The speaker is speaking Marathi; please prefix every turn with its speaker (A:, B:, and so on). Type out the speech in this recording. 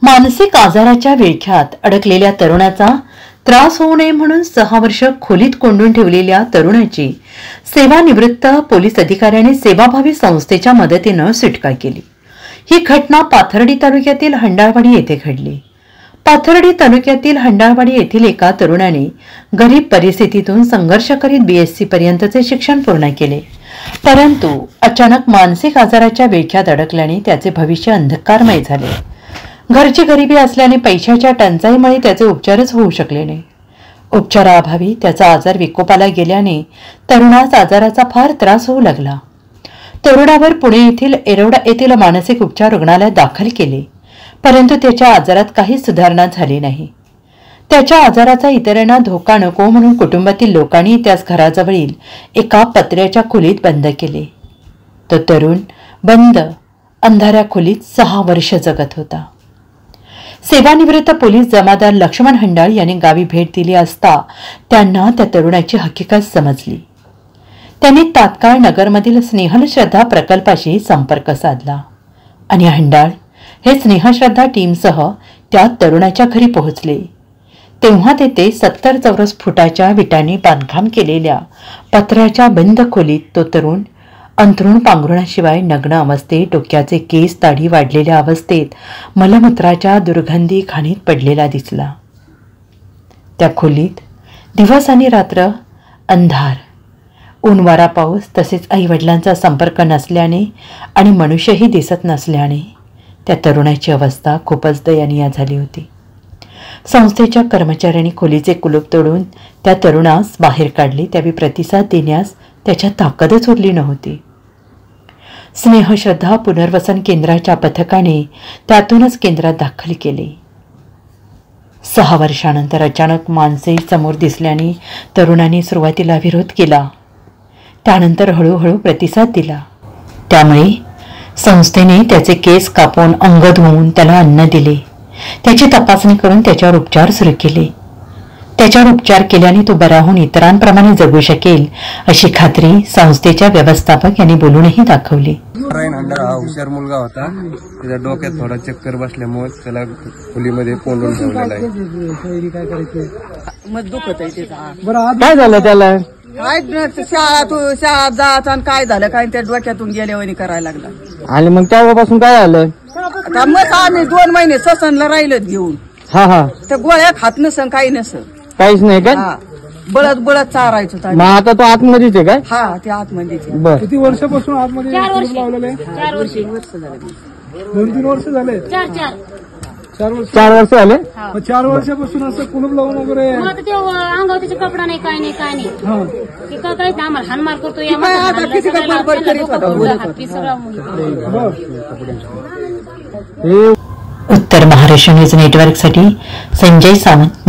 A: मानसिक आजाराच्या विळख्यात अडकलेल्या तरुणाचा त्रास होऊ नये म्हणून 6 वर्ष खोलीत कोंडून ठेवलेल्या तरुणाची सेवानिवृत्त पोलीस अधिकाऱ्याने सेवाभावी संस्थेच्या मदतीने सुटका केली। ही घटना पाथर्डी तालुक्यातील हंडाळवाडी येथे घडली। पाथर्डी तालुक्यातील हंडाळवाडी येथील एका तरुणाने गरीब परिस्थितीतून संघर्ष करीत BSc पर्यंतचे शिक्षण पूर्ण केले, परंतु अचानक मानसिक आजाराच्या विळख्यात अडकल्याने त्याचे भविष्य अंधकारमय झाले। घरची गरिबी असल्याने पैशाच्या टंचाईमुळे त्याचे उपचारच होऊ शकले नाही। उपचाराअभावी त्याचा आजार विकोपाला गेल्याने तरुणास आजाराचा फार त्रास होऊ लागला। तरुणावर पुणे येथील एरोडा येथील मानसिक उपचार रुग्णालयात दाखल केले, परंतु त्याच्या आजारात काही सुधारणा झाली नाही। त्याच्या आजाराचा इतरांना धोका नको म्हणून कुटुंबातील लोकांनी त्यास घराजवळील एका पत्र्याच्या खोलीत बंद केले। तो तरुण बंद अंधाऱ्या खोलीत 6 वर्ष जगत होता। सेवानिवृत्त पोलीस जमादार लक्ष्मण हंडाळ यांनी गावी भेट दिली असता त्यांना त्या तरुणाची हकीकत समजली। त्यांनी तात्काळ नगरमधील स्नेहश्रद्धा प्रकल्पाशी संपर्क साधला आणि हंडाळ हे स्नेहश्रद्धा टीमसह त्या तरुणाच्या घरी पोहोचले। तेव्हा तेथे 70 चौरस फुटाच्या विटांनी बांधकाम केलेल्या पत्र्याच्या बंद खोलीत तो तरुण अंथरूण पांघरुणाशिवाय नग्न अवस्थेत, डोक्याचे केस दाढी वाढलेल्या अवस्थेत मलमूत्राच्या दुर्गंधी खाणीत पडलेला दिसला। त्या खोलीत दिवस आणि रात्र अंधार, ऊन वारा पाऊस तसेच आईवडिलांचा संपर्क नसल्याने आणि मनुष्यही दिसत नसल्याने त्या तरुणाची अवस्था खूपच दयनीय झाली होती। संस्थेच्या कर्मचाऱ्यांनी खोलीचे कुलूप तोडून त्या तरुणास बाहेर काढले, त्यावेळी प्रतिसाद देण्यास त्याच्या ताकदच उरली नव्हती। स्नेहश्रद्धा पुनर्वसन केंद्राच्या पथकाने त्यातूनच केंद्रात दाखल केले। 6 वर्षानंतर अचानक माणसे समोर दिसल्याने तरुणाने सुरुवातीला विरोध केला, त्यानंतर हळूहळू प्रतिसाद दिला। त्यामुळे संस्थेने त्याचे केस कापून अंग धुवून त्याला अन्न दिले, त्याची तपासणी करून त्याच्यावर उपचार सुरू केले। त्याच्यावर उपचार केल्याने तो बरा होऊन इतरांप्रमाणे जगू शकेल अशी खात्री संस्थेच्या व्यवस्थापक यांनी बोलूनही दाखवली।
B: हा हुशार मुलगा होता, त्याच्या डोक्यात थोडा चक्कर बसल्यामुळे त्याला खोलीमध्ये कोंडून ठेवलेला आहे।
C: काय झालं त्याला?
D: शाळा जात आणि काय झालं काय त्या डोक्यातून गेल्यावर करायला लागला।
C: आणि मग तेव्हापासून काय झालं?
D: आता मग आम्ही 2 महिने ससनला राहिलोत घेऊन।
C: हा
D: त्या गोळ्या खात नसन काही नसन,
C: काहीच नाही का?
D: बळत बळत चारायचं।
C: मग आता तो आतमध्येच आहे काय?
D: हा ते आतमध्येच।
C: बर,
E: किती वर्षापासून आतमध्ये
F: 4 वर्ष
E: लावलेले?
F: 4 वर्ष
E: 2-3 वर्ष झाले?
F: 4 वर्ष
C: 4 वर्ष झाले।
E: 4 वर्षापासून असं कुलूप लावून वगैरे?
F: मग आता ते अंगावर त्याचा कपडा नाही, काय नाही, काय नाही।
E: हा,
F: ते काय आम्हाला हानमार करतो या
D: आता किती का बडबड करीत होता।
A: उत्तर महाराष्ट्र न्यूज नेटवर्कसाठी संजय सावंत।